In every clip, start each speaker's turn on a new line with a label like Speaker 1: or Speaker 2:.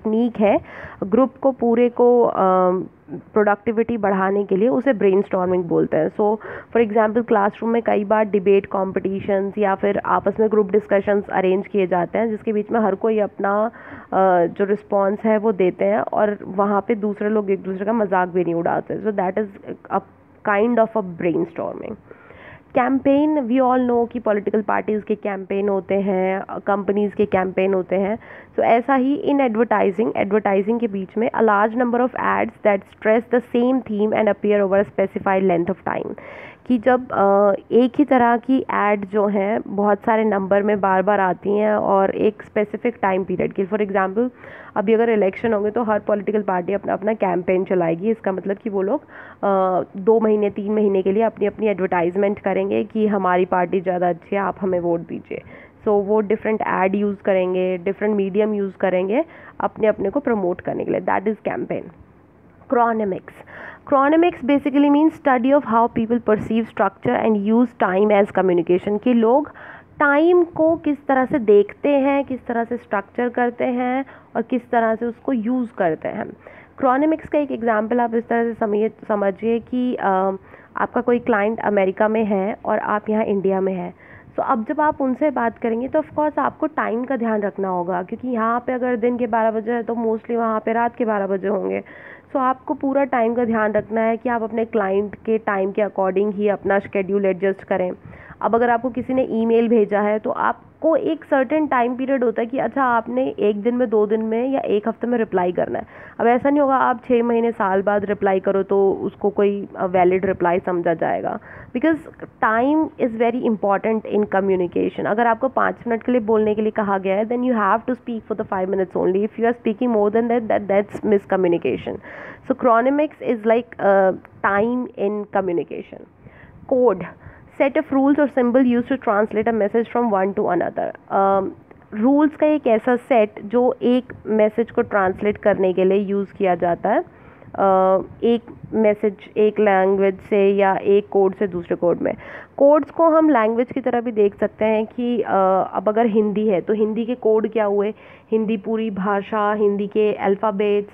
Speaker 1: Technique है group को पूरे को प्रोडक्टिविटी बढ़ाने के लिए, उसे ब्रेनस्टॉर्मिंग बोलते हैं। सो फॉर एग्जांपल क्लासरूम में कई बार डिबेट कॉम्पिटिशन्स या फिर आपस में ग्रुप डिस्कशंस अरेंज किए जाते हैं, जिसके बीच में हर कोई अपना जो रिस्पॉन्स है वो देते हैं और वहाँ पे दूसरे लोग एक दूसरे का मजाक भी नहीं उड़ाते। So that is a kind of a brainstorming. Campaign, we all know कि पॉलिटिकल पार्टीज़ के कैंपेन होते हैं, कंपनीज़ के कैंपेन होते हैं। सो ऐसा ही इन एडवर्टाइजिंग के बीच में a large number of ads that stress the same theme and appear over a specified length of time, कि जब एक ही तरह की एड जो हैं बहुत सारे नंबर में बार बार आती हैं और एक स्पेसिफिक टाइम पीरियड की। फॉर एग्जांपल अभी अगर इलेक्शन होंगे तो हर पॉलिटिकल पार्टी अपना अपना कैंपेन चलाएगी। इसका मतलब कि वो लोग 2 महीने 3 महीने के लिए अपनी अपनी एडवर्टाइजमेंट करेंगे कि हमारी पार्टी ज़्यादा अच्छी है, आप हमें वोट दीजिए। सो वो डिफरेंट एड यूज़ करेंगे, डिफरेंट मीडियम यूज़ करेंगे अपने अपने को प्रमोट करने के लिए। That is campaign. Chronemics basically means study of how people perceive structure and use time as communication, कि लोग टाइम को किस तरह से देखते हैं, किस तरह से स्ट्रक्चर करते हैं और किस तरह से उसको यूज़ करते हैं। क्रोनेमिक्स का एक एग्जांपल आप इस तरह से समझिए कि आपका कोई क्लाइंट अमेरिका में है और आप यहाँ इंडिया में हैं। सो अब जब आप उनसे बात करेंगे तो ऑफकोर्स आपको टाइम का ध्यान रखना होगा, क्योंकि यहाँ पे अगर दिन के 12 बजे है तो मोस्टली वहाँ पे रात के 12 बजे होंगे। सो आपको पूरा टाइम का ध्यान रखना है कि आप अपने क्लाइंट के टाइम के अकॉर्डिंग ही अपना शेड्यूल एडजस्ट करें। अब अगर आपको किसी ने ईमेल भेजा है तो आपको एक सर्टेन टाइम पीरियड होता है कि अच्छा आपने 1 दिन में, 2 दिन में या 1 हफ्ते में रिप्लाई करना है। अब ऐसा नहीं होगा आप 6 महीने साल बाद रिप्लाई करो तो उसको कोई वैलिड रिप्लाई समझा जाएगा, because time is very important in communication. अगर आपको 5 मिनट के लिए बोलने के लिए कहा गया है then you have to speak for the 5 minutes only. If you are speaking more than that's miscommunication. So chronemics is like time in communication. Code, set of rules or symbol used to translate a message from one to another. Rules का एक ऐसा set जो एक message को translate करने के लिए use किया जाता है, एक मैसेज एक लैंग्वेज से या एक कोड से दूसरे कोड में। कोड्स को हम लैंग्वेज की तरह भी देख सकते हैं कि अब अगर हिंदी है तो हिंदी के कोड क्या हुए, हिंदी पूरी भाषा, हिंदी के अल्फ़ाबेट्स,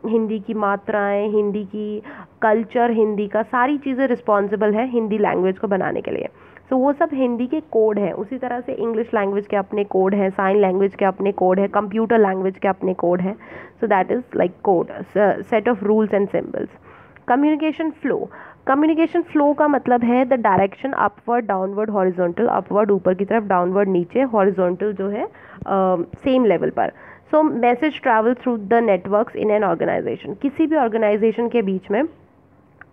Speaker 1: हिंदी की मात्राएं, हिंदी की कल्चर, हिंदी का सारी चीज़ें रिस्पॉन्सिबल है हिंदी लैंग्वेज को बनाने के लिए। सो वो सब हिंदी के कोड हैं। उसी तरह से इंग्लिश लैंग्वेज के अपने कोड हैं, साइन लैंग्वेज के अपने कोड हैं, कंप्यूटर लैंग्वेज के अपने कोड हैं। सो that is like code, set of rules and symbols. Communication flow का मतलब है the direction upward, downward, horizontal. Upward ऊपर की तरफ, डाउनवर्ड नीचे, हॉरिजॉन्टल जो है सेम लेवल पर। So message travel through the networks in an organisation. किसी भी ऑर्गेनाइजेशन के बीच में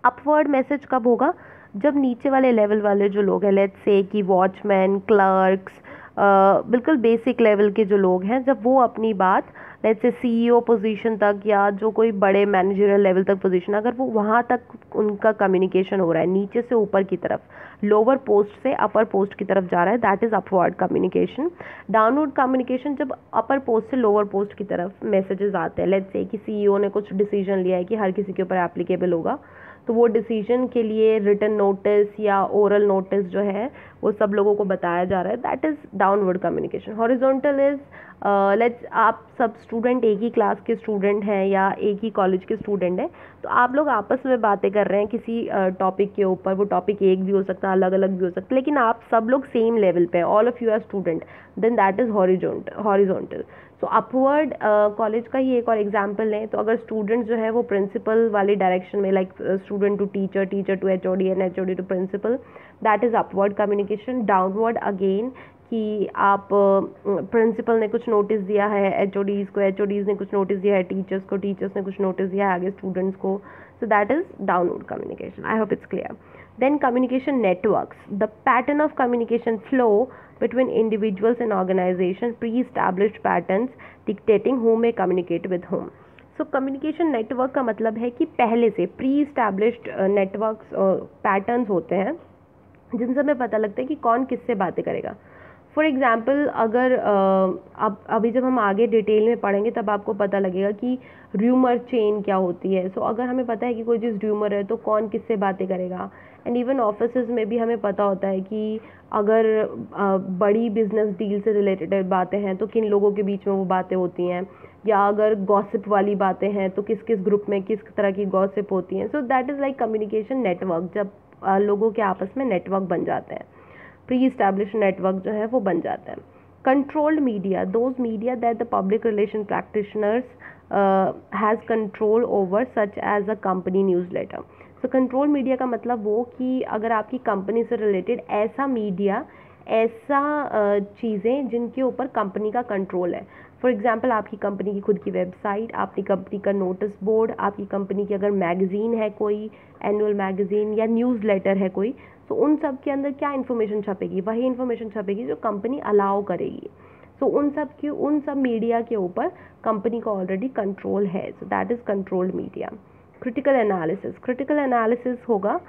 Speaker 1: अपवर्ड मैसेज कब होगा, जब नीचे वाले लेवल वाले जो लोग हैं, लेट्स से कि वॉचमैन, क्लर्क्स, बिल्कुल बेसिक लेवल के जो लोग हैं, जब वो अपनी बात लेट्स से सीईओ पोजीशन तक या जो कोई बड़े मैनेजरियल लेवल तक पोजीशन, अगर वो वहाँ तक उनका कम्युनिकेशन हो रहा है नीचे से ऊपर की तरफ, लोअर पोस्ट से अपर पोस्ट की तरफ जा रहा है, that is upward communication. Downward communication, जब अपर पोस्ट से लोअर पोस्ट की तरफ मैसेजेस आते हैं, लेट्स से कि सीईओ ने कुछ डिसीजन लिया है कि हर किसी के ऊपर एप्लीकेबल होगा, तो वो डिसीजन के लिए रिटन नोटिस या ओरल नोटिस जो है वो सब लोगों को बताया जा रहा है, that is downward communication. Horizontal is let's आप सब स्टूडेंट एक ही क्लास के स्टूडेंट हैं या एक ही कॉलेज के स्टूडेंट हैं, तो आप लोग आपस में बातें कर रहे हैं किसी टॉपिक के ऊपर। वो टॉपिक एक भी हो सकता है, अलग अलग भी हो सकता है, लेकिन आप सब लोग सेम लेवल पे, all of you are student, then that is horizontal. So upward college का ही एक और एग्जांपल लें तो अगर स्टूडेंट जो है वो प्रिंसिपल वाली डायरेक्शन में, like student to teacher, teacher to HOD and HOD to principal, that is upward communication. Downward again कि आप प्रिंसिपल ने कुछ नोटिस दिया है एचओडीज़ को, एचओडीज़ ने कुछ नोटिस दिया है टीचर्स को, टीचर्स ने कुछ नोटिस दिया है आगे स्टूडेंट्स को, सो that is downward communication. I hope it's clear. Then communication networks, the pattern of communication flow between individuals and organizations, pre-established patterns dictating who may communicate with whom. So communication network का मतलब है कि पहले से pre-established networks patterns होते हैं जिनसे हमें पता लगता है कि कौन किससे बातें करेगा। फॉर एग्ज़ाम्पल अगर अब अभी जब हम आगे डिटेल में पढ़ेंगे तब आपको पता लगेगा कि र्यूमर चेन क्या होती है। सो अगर हमें पता है कि कोई चीज़ र्यूमर है तो कौन किससे बातें करेगा। एंड इवन ऑफिसेज में भी हमें पता होता है कि अगर बड़ी बिजनेस डील से रिलेटेड बातें हैं तो किन लोगों के बीच में वो बातें होती हैं, या अगर गॉसिप वाली बातें हैं तो किस किस ग्रुप में किस तरह की गॉसिप होती हैं. सो that is like communication network, जब लोगों के आपस में नेटवर्क बन जाते हैं, प्री इस्टेब्लिश नेटवर्क जो है वो बन जाता है. Controlled media, those media that the public relation practitioners has control over such as a company newsletter. So control media का मतलब वो कि अगर आपकी कंपनी से रिलेटेड ऐसा मीडिया, ऐसा चीज़ें जिनके ऊपर कंपनी का कंट्रोल है. फॉर एग्जांपल आपकी कंपनी की खुद की वेबसाइट, आपकी कंपनी का नोटिस बोर्ड, आपकी कंपनी की अगर मैगज़ीन है कोई, एनुअल मैगज़ीन या न्यूज़ लेटर है कोई, तो उन सब के अंदर क्या इन्फॉर्मेशन छपेगी, वही इन्फॉर्मेशन छपेगी जो कंपनी अलाउ करेगी. सो उन सब मीडिया के ऊपर कंपनी का ऑलरेडी कंट्रोल है. So that is controlled media. Critical analysis होगा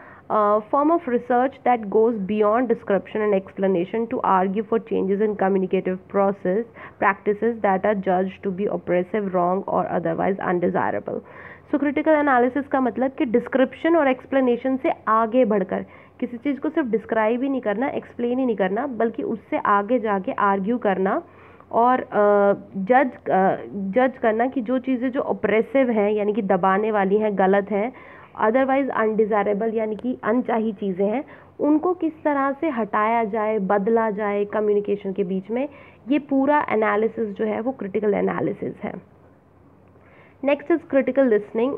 Speaker 1: form of research that goes beyond description and explanation to argue for changes in communicative practices that are judged to be oppressive, wrong or otherwise undesirable. So critical analysis का मतलब कि description और explanation से आगे बढ़कर किसी चीज़ को सिर्फ डिस्क्राइब ही नहीं करना, एक्सप्लेन ही नहीं करना, बल्कि उससे आगे जाके आर्ग्यू करना और जज करना कि जो चीज़ें जो ऑप्रेसिव हैं यानी कि दबाने वाली हैं, गलत हैं, अदरवाइज अनडिज़ायरेबल यानी कि अनचाही चीज़ें हैं, उनको किस तरह से हटाया जाए, बदला जाए कम्युनिकेशन के बीच में. ये पूरा एनालिसिस जो है वो क्रिटिकल एनालिसिस है. Next is critical listening.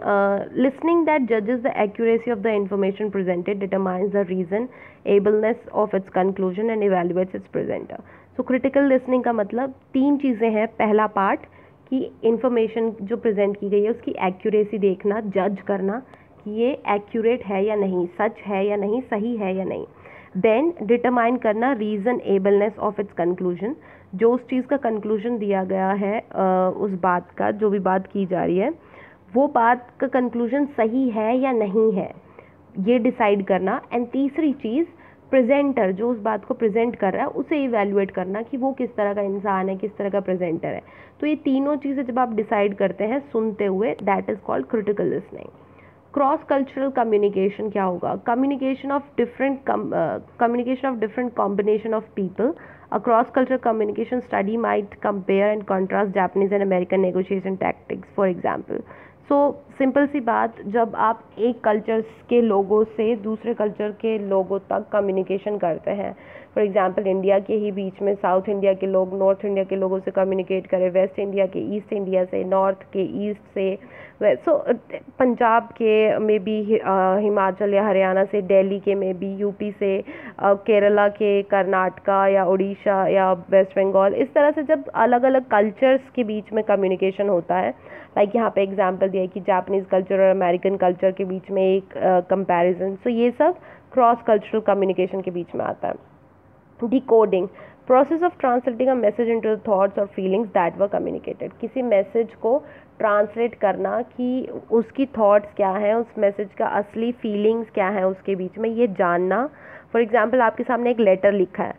Speaker 1: Listening that जजेस the accuracy of the information presented, determines the reasonableness of its conclusion and evaluates its presenter. So critical listening का मतलब 3 चीज़ें हैं. पहला पार्ट कि इंफॉर्मेशन जो प्रेजेंट की गई है उसकी एक्यूरेसी देखना, जज करना कि ये एक्यूरेट है या नहीं, सच है या नहीं, सही है या नहीं. देन डिटरमाइन करना रीज़न एबलनेस ऑफ इट्स कंक्लूजन, जो उस चीज़ का कंक्लूजन दिया गया है, उस बात का जो भी बात की जा रही है वो बात का कंक्लूजन सही है या नहीं है, ये डिसाइड करना. एंड तीसरी चीज़ प्रेजेंटर जो उस बात को प्रेजेंट कर रहा है उसे इवैल्यूएट करना कि वो किस तरह का इंसान है, किस तरह का प्रेजेंटर है. तो ये तीनों चीज़ें जब आप डिसाइड करते हैं सुनते हुए, that is called critical listening. Cross cultural communication क्या होगा? Communication of different combination of people. A cross-cultural communication study might compare and contrast Japanese and American negotiation tactics, for example. So simple सी बात, जब आप एक culture के लोगों से दूसरे कल्चर के लोगों तक कम्युनिकेशन करते हैं, फॉर एग्जांपल इंडिया के ही बीच में साउथ इंडिया के लोग नॉर्थ इंडिया के लोगों से कम्युनिकेट करें, वेस्ट इंडिया के ईस्ट इंडिया से, नॉर्थ के ईस्ट से, सो पंजाब के में भी हिमाचल या हरियाणा से, दिल्ली के में भी, यूपी से केरला के, कर्नाटका या उड़ीसा या वेस्ट बंगाल, इस तरह से जब अलग अलग कल्चर्स के बीच में कम्युनिकेशन होता है, लाइक यहाँ पे एग्जांपल दिया है कि जापानीज़ कल्चर और अमेरिकन कल्चर के बीच में एक कंपैरिजन. सो ये सब क्रॉस कल्चरल कम्युनिकेशन के बीच में आता है. Decoding, process of translating a message into the thoughts और फीलिंग्स दैट वर कम्युनिकेटेड. किसी मैसेज को ट्रांसलेट करना कि उसकी थॉट्स क्या हैं, उस मैसेज का असली फीलिंग्स क्या हैं उसके बीच में, ये जानना. फॉर एग्जांपल आपके सामने एक लेटर लिखा है,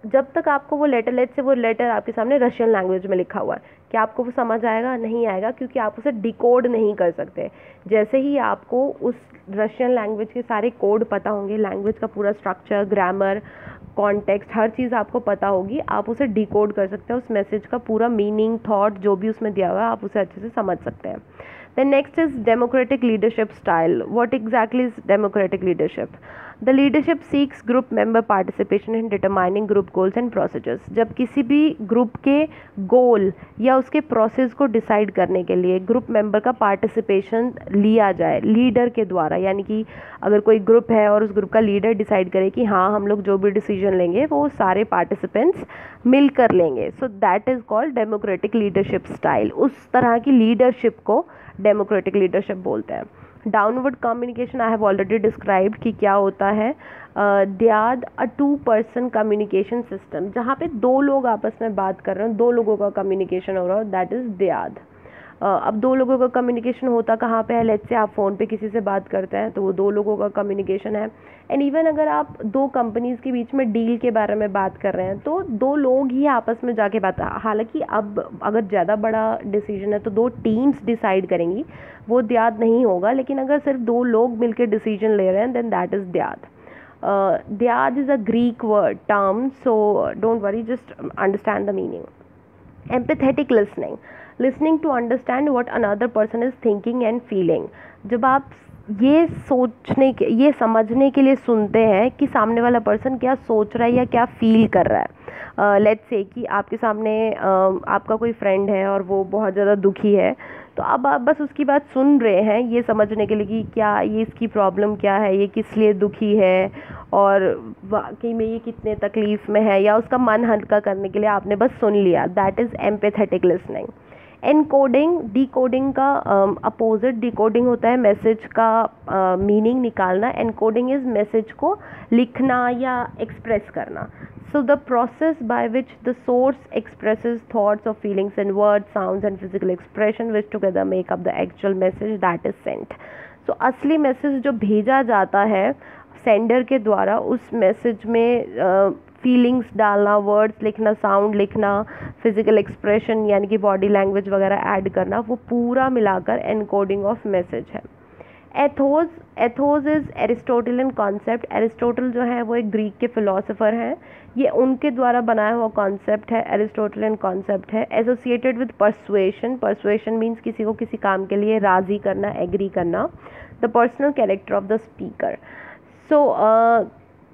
Speaker 1: जब तक आपको वो लेटर आपके सामने रशियन लैंग्वेज में लिखा हुआ है, क्या आपको वो समझ आएगा? नहीं आएगा, क्योंकि आप उसे डिकोड नहीं कर सकते. जैसे ही आपको उस रशियन लैंग्वेज के सारे कोड पता होंगे, लैंग्वेज का पूरा स्ट्रक्चर, ग्रामर, कॉन्टेक्स्ट, हर चीज़ आपको पता होगी, आप उसे डिकोड कर सकते हैं. उस मैसेज का पूरा मीनिंग, थॉट जो भी उसमें दिया हुआ है, आप उसे अच्छे से समझ सकते हैं. Then next is democratic leadership style. What exactly is democratic leadership? The leadership seeks group member participation in determining group goals and procedures. जब किसी भी ग्रुप के गोल या उसके प्रोसेस को डिसाइड करने के लिए ग्रुप मेंबर का पार्टिसिपेशन लिया जाए लीडर के द्वारा, यानी कि अगर कोई ग्रुप है और उस ग्रुप का लीडर डिसाइड करे कि हाँ हम लोग जो भी डिसीजन लेंगे वो सारे पार्टिसिपेंट्स मिलकर लेंगे, सो that is called democratic leadership style. उस तरह की लीडरशिप को डेमोक्रेटिक लीडरशिप बोलते हैं. Downward communication I have already described कि क्या होता है. ड्याद, अ 2 पर्सन कम्युनिकेशन सिस्टम, जहाँ पे 2 लोग आपस में बात कर रहे हैं, 2 लोगों का कम्युनिकेशन हो रहा है, दैट इज़ ड्याद. अब 2 लोगों का कम्युनिकेशन होता कहाँ पे है? लेट्स से आप फ़ोन पे किसी से बात करते हैं तो वो 2 लोगों का कम्युनिकेशन है. एंड इवन अगर आप 2 कंपनीज़ के बीच में डील के बारे में बात कर रहे हैं तो 2 लोग ही आपस में जाके बात, हालांकि अब अगर ज़्यादा बड़ा डिसीजन है तो 2 टीम्स डिसाइड करेंगी, वो ड्याद नहीं होगा. लेकिन अगर सिर्फ 2 लोग मिलकर डिसीजन ले रहे हैं then that is dyad. Dyad is a Greek word term, so don't worry, just understand the meaning. Empathetic listening, listening to understand what another person is thinking and feeling. जब आप ये सोचने के, ये समझने के लिए सुनते हैं कि सामने वाला पर्सन क्या सोच रहा है या क्या फील कर रहा है. लेट्स से कि आपके सामने आपका कोई फ्रेंड है और वो बहुत ज़्यादा दुखी है, तो अब आप बस उसकी बात सुन रहे हैं ये समझने के लिए कि क्या ये इसकी प्रॉब्लम क्या है, ये किस लिए दुखी है और वाकई में ये कितने तकलीफ़ में है, या उसका मन हल्का करने के लिए आपने बस सुन लिया. That is empathetic listening. Encoding, decoding का अपोजिट. डिकोडिंग होता है मैसेज का मीनिंग निकालना. एनकोडिंग इज़ मैसेज को लिखना या एक्सप्रेस करना. So the process by which the source expresses thoughts or feelings in words, sounds and physical expression which together make up the actual message that is sent. So असली message जो भेजा जाता है sender के द्वारा, उस message में feelings डालना, वर्ड्स लिखना, साउंड लिखना, फिजिकल एक्सप्रेशन यानी कि बॉडी लैंग्वेज वगैरह ऐड करना, वो पूरा मिलाकर एनकोडिंग ऑफ मैसेज है. Ethos is Aristotelian concept. Aristotle जो है वो एक ग्रीक के फिलोसोफर हैं. ये उनके द्वारा बनाया हुआ कॉन्सेप्ट है, एरिस्टोटलियन कॉन्सेप्ट है. Associated with persuasion. Persuasion means किसी को किसी काम के लिए राज़ी करना, एग्री करना. The personal character of the speaker. So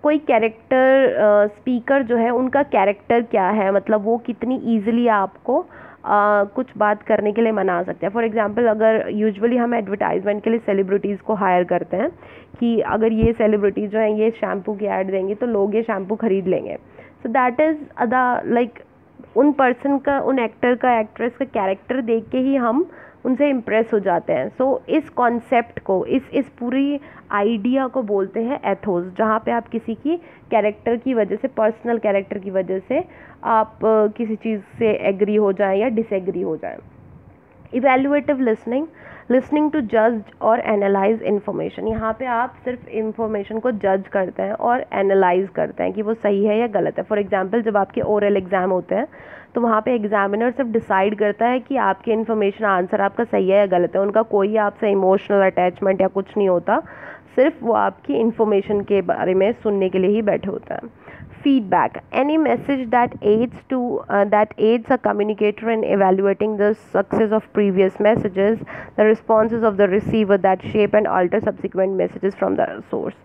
Speaker 1: कोई कैरेक्टर, स्पीकर जो है उनका कैरेक्टर क्या है, मतलब वो कितनी ईजिली आपको कुछ बात करने के लिए मना सकते हैं. फॉर एग्जांपल, अगर यूजुअली हम एडवर्टाइजमेंट के लिए सेलिब्रिटीज़ को हायर करते हैं कि अगर ये सेलिब्रिटी जो है ये शैम्पू की ऐड देंगे तो लोग ये शैम्पू खरीद लेंगे. सो दैट इज़ द लाइक उन पर्सन का, उन एक्टर का, एक्ट्रेस का कैरेक्टर देख के ही हम उनसे इम्प्रेस हो जाते हैं. सो इस कॉन्सेप्ट को, इस पूरी आइडिया को बोलते हैं एथोस, जहाँ पे आप किसी की कैरेक्टर की वजह से, पर्सनल कैरेक्टर की वजह से आप किसी चीज़ से एग्री हो जाएं या डिसएग्री हो जाएं. इवैल्यूएटिव लिसनिंग, लिसनिंग टू जज और एनालाइज इन्फॉर्मेशन. यहाँ पे आप सिर्फ इन्फॉर्मेशन को जज करते हैं और एनालाइज करते हैं कि वो सही है या गलत है. फॉर एग्जांपल, जब आपके ओरल एग्ज़ाम होते हैं तो वहाँ पे एग्जामिनर सिर्फ डिसाइड करता है कि आपके इन्फॉर्मेशन, आंसर आपका सही है या गलत है. उनका कोई आपसे इमोशनल अटैचमेंट या कुछ नहीं होता, सिर्फ वो आपकी इन्फॉर्मेशन के बारे में सुनने के लिए ही बैठे होते हैं. Feedback, any message that aids a communicator in evaluating the success of previous messages, the responses of the receiver that shape and alter subsequent messages from the source.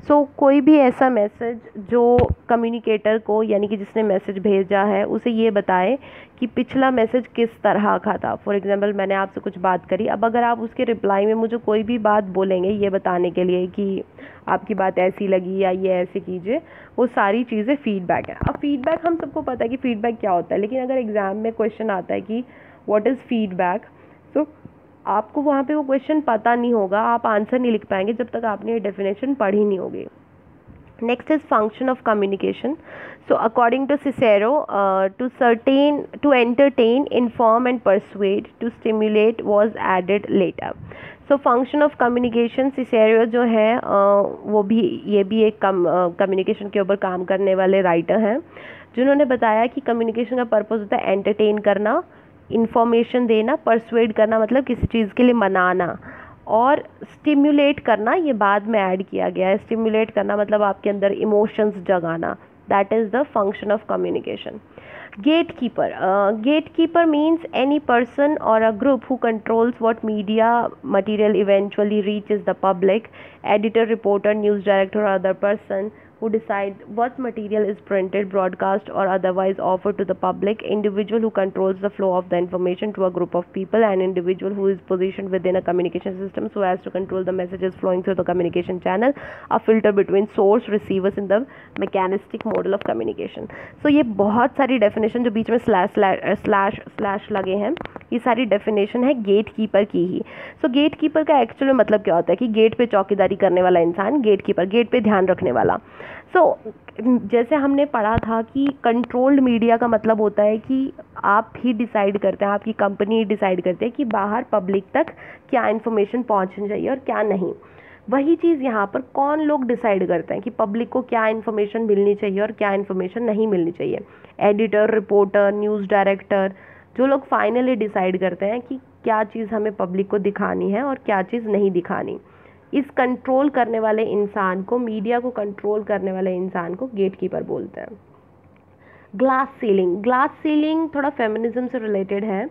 Speaker 1: So कोई भी ऐसा मैसेज जो कम्युनिकेटर को, यानी कि जिसने message भेजा है, उसे ये बताए कि पिछला मैसेज किस तरह का था. फॉर एग्जांपल, मैंने आपसे कुछ बात करी, अब अगर आप उसके रिप्लाई में मुझे कोई भी बात बोलेंगे ये बताने के लिए कि आपकी बात ऐसी लगी या ये ऐसे कीजिए, वो सारी चीज़ें फीडबैक है. अब फीडबैक, हम सबको पता है कि फीडबैक क्या होता है, लेकिन अगर एग्ज़ाम में क्वेश्चन आता है कि व्हाट इज़ फीडबैक, तो आपको वहाँ पे वो क्वेश्चन पता नहीं होगा, आप आंसर नहीं लिख पाएंगे जब तक आपने ये डेफिनेशन पढ़ी नहीं होगी. Next is function of communication. So according to Cicero, to entertain, inform and persuade, to stimulate was added later. So function of communication, Cicero जो है ये भी एक कम्युनिकेशन के ऊपर काम करने वाले राइटर हैं, जिन्होंने बताया कि कम्युनिकेशन का पर्पस होता है एंटरटेन करना, इंफॉर्मेशन देना, परसुएड करना मतलब किसी चीज़ के लिए मनाना, और स्टिम्युलेट करना ये बाद में ऐड किया गया है. स्टिम्युलेट करना मतलब आपके अंदर इमोशंस जगाना. That is the function of communication. Gatekeeper. Gatekeeper means any person or a group who controls what media material eventually reaches the public. Editor, reporter, news director or other person who decide what material is printed, broadcast or otherwise offered to the public. Individual who controls the flow of the information to a group of people. An individual who is positioned within a communication system so as to control the messages flowing through the communication channel. A filter between source receivers in the mechanistic model of communication. So ये बहुत सारी definition जो बीच में slash लगे हैं, ये सारी definition है गेट कीपर की ही. सो गेट कीपर का एक्चुअल मतलब क्या होता है कि गेट पे चौकीदारी करने वाला इंसान, गेट कीपर, गेट पे ध्यान रखने वाला. सो जैसे हमने पढ़ा था कि कंट्रोल्ड मीडिया का मतलब होता है कि आप ही डिसाइड करते हैं, आपकी कंपनी डिसाइड करते हैं कि बाहर पब्लिक तक क्या इन्फॉर्मेशन पहुंचनी चाहिए और क्या नहीं. वही चीज़ यहाँ पर कौन लोग डिसाइड करते हैं कि पब्लिक को क्या इन्फॉर्मेशन मिलनी चाहिए और क्या इन्फॉर्मेशन नहीं मिलनी चाहिए. एडिटर, रिपोर्टर, न्यूज़ डायरेक्टर, जो लोग फाइनली डिसाइड करते हैं कि क्या चीज़ हमें पब्लिक को दिखानी है और क्या चीज़ नहीं दिखानी. इस कंट्रोल करने वाले इंसान को, मीडिया को कंट्रोल करने वाले इंसान को गेटकीपर बोलते हैं। ग्लास सीलिंग थोड़ा फेमिनिज्म से रिलेटेड है।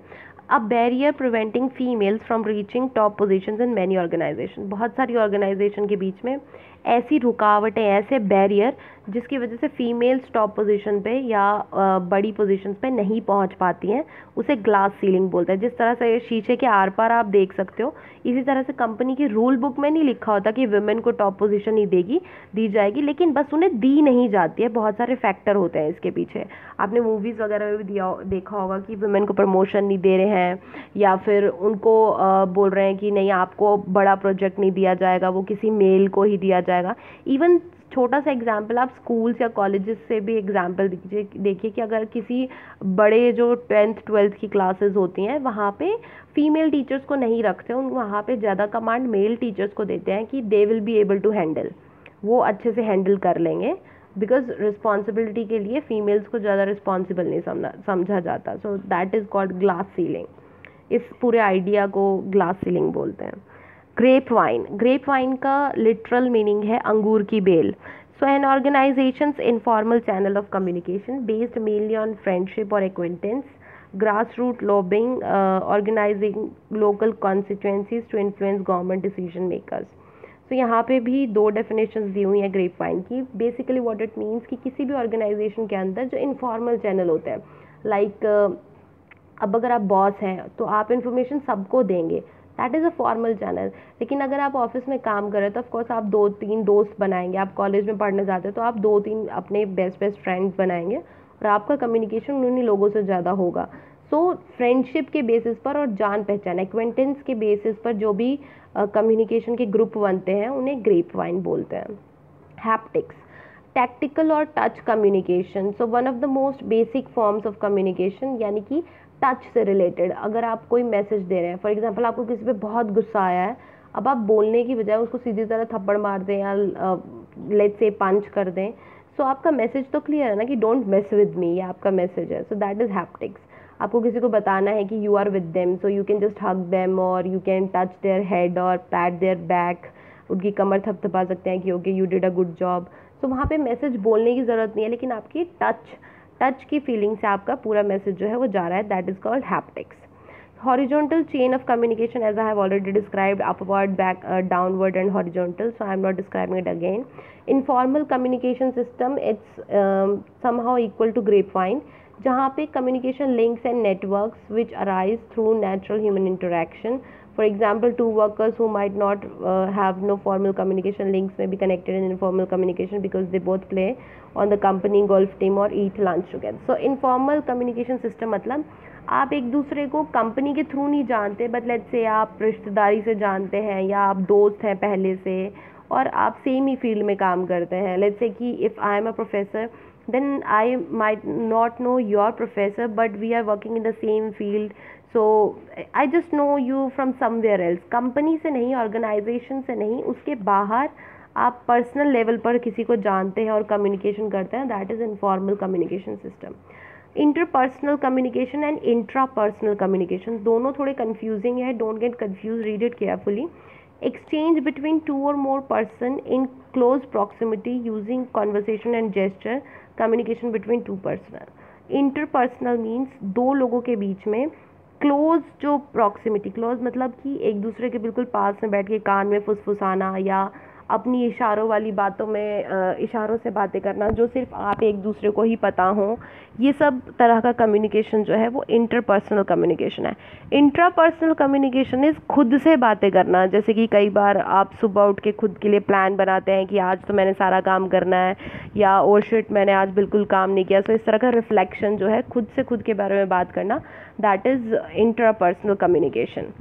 Speaker 1: A barrier preventing females from reaching top positions in many organisation. बहुत सारी ऑर्गेनाइजेशन के बीच में ऐसी रुकावटें, ऐसे बैरियर जिसकी वजह से फीमेल्स टॉप पोजीशन पे या बड़ी पोजीशंस पे नहीं पहुंच पाती हैं, उसे ग्लास सीलिंग बोलते हैं। जिस तरह से शीशे के आर पार आप देख सकते हो, इसी तरह से कंपनी की रूल बुक में नहीं लिखा होता कि वुमेन को टॉप पोजीशन ही दी जाएगी, लेकिन बस उन्हें दी नहीं जाती है। बहुत सारे फैक्टर होते हैं इसके पीछे। आपने मूवीज़ वगैरह में भी देखा होगा कि वुमेन को प्रमोशन नहीं दे रहे हैं, या फिर उनको बोल रहे हैं कि नहीं, आपको बड़ा प्रोजेक्ट नहीं दिया जाएगा, वो किसी मेल को ही दिया जाएगा। इवन छोटा सा एग्जाम्पल आप स्कूल्स या कॉलेजेस से भी एग्जाम्पल देखिए कि अगर किसी बड़े जो 10th 12th की क्लासेस होती हैं, वहाँ पे फीमेल टीचर्स को नहीं रखते, उन वहाँ पे ज़्यादा कमांड मेल टीचर्स को देते हैं कि they will be able to handle, वो अच्छे से हैंडल कर लेंगे। बिकॉज रिस्पॉन्सिबिलिटी के लिए फीमेल्स को ज़्यादा रिस्पॉन्सिबल नहीं समझा जाता। So that is called glass ceiling. इस पूरे आइडिया को ग्लास सीलिंग बोलते हैं। ग्रेप वाइन का लिटरल मीनिंग है अंगूर की बेल। So an organisations informal channel of communication based mainly on friendship और acquaintance, grass root lobbying, organising local constituencies to influence government decision makers. तो यहाँ पे भी दो डेफिनेशंस दी हुई हैं ग्रेप वाइन की। बेसिकली व्हाट इट मीन्स कि किसी भी ऑर्गेनाइजेशन के अंदर जो इनफॉर्मल चैनल होते हैं, लाइक अब अगर आप बॉस हैं तो आप इन्फॉर्मेशन सबको देंगे, that is a formal channel. लेकिन अगर आप ऑफिस में काम कर रहे हैं तो ऑफकोर्स आप 2-3 दोस्त बनाएंगे। आप कॉलेज में पढ़ने जाते हैं तो आप 2-3 अपने बेस्ट फ्रेंड्स बनाएंगे और आपका कम्युनिकेशन उन्हीं लोगों से ज़्यादा होगा। सो फ्रेंडशिप के बेसिस पर और जान पहचान, एक्वेंटेंस के बेसिस पर जो भी कम्युनिकेशन के ग्रुप बनते हैं उन्हें ग्रेप वाइन बोलते हैं। हैप्टिक्स, टैक्टिकल और touch communication. So one of the most basic forms of communication, यानी कि टच से रिलेटेड। अगर आप कोई मैसेज दे रहे हैं, फॉर एग्जांपल आपको किसी पे बहुत गुस्सा आया है, अब आप बोलने की बजाय उसको सीधी तरह थप्पड़ मार दें या लेट्स से पंच कर दें, सो आपका मैसेज तो क्लियर है ना कि डोंट मेस विद मी, ये आपका मैसेज है। So that is haptics. आपको किसी को बताना है कि you are with them, so you can just hug them और you can touch their head और पैट देयर बैक, उनकी कमर थपथपा सकते हैं कि okay you did a good job. So वहाँ पे मैसेज बोलने की ज़रूरत नहीं है, लेकिन आपकी टच की फीलिंग से आपका पूरा मैसेज जो है वो जा रहा है। That is called haptics. Horizontal chain of communication, as I have already described, upward, back, downward and horizontal, so I am not describing it again. Informal communication system, it's somehow equal to grapevine, जहाँ पे communication links and networks which arise through natural human interaction. For example, two workers who might not have no formal communication links may be connected in informal communication because they both play on the company golf team or eat lunch together. So informal communication system मतलब आप एक दूसरे को company के through नहीं जानते, but let's say आप रिश्तेदारी से जानते हैं या आप दोस्त हैं पहले से और आप सेम ही फील्ड में काम करते हैं। लेट्स से कि if I am a professor, then I might not know your professor, but we are working in the same field, so I just know you from somewhere else. Company से नहीं, organisation से नहीं, उसके बाहर आप personal level पर किसी को जानते हैं और कम्युनिकेशन करते हैं, that is informal communication system. Interpersonal communication and intrapersonal communication दोनों थोड़े कंफ्यूजिंग है, don't get confuse, read it carefully. Exchange between 2 or more person in close proximity using conversation and gesture, communication between 2 person। Interpersonal means दो लोगों के बीच में close जो proximity, close मतलब कि एक दूसरे के बिल्कुल पास में बैठ के कान में फुसफुसाना या अपनी इशारों वाली बातों में इशारों से बातें करना जो सिर्फ आप एक दूसरे को ही पता हो, ये सब तरह का कम्युनिकेशन जो है वो इंटरपर्सनल कम्युनिकेशन है। इंट्रापर्सनल कम्युनिकेशन इज़ खुद से बातें करना, जैसे कि कई बार आप सुबह उठ के खुद के लिए प्लान बनाते हैं कि आज तो मैंने सारा काम करना है, या ओ शिट मैंने आज बिल्कुल काम नहीं किया। सो इस तरह का रिफ्लेक्शन जो है, खुद से खुद के बारे में बात करना, that is intrapersonal communication.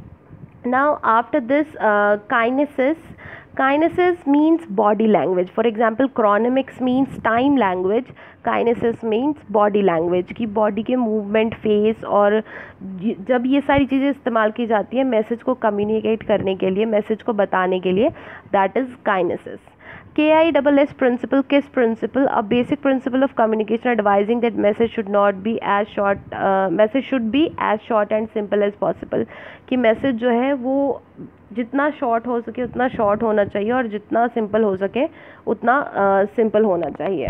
Speaker 1: Now after this kinesis means body language. For example, chronemics means time language, kinesis means body language, कि बॉडी के मूवमेंट, फेस, और जब ये सारी चीज़ें इस्तेमाल की जाती है मैसेज को कम्युनिकेट करने के लिए, मैसेज को बताने के लिए, that is kinesis। KISS principle, KISS principle, a basic principle of communication advising that message should be as short and simple as possible, कि मैसेज जो है वो जितना शॉर्ट हो सके उतना शॉर्ट होना चाहिए और जितना सिंपल हो सके उतना सिंपल होना चाहिए।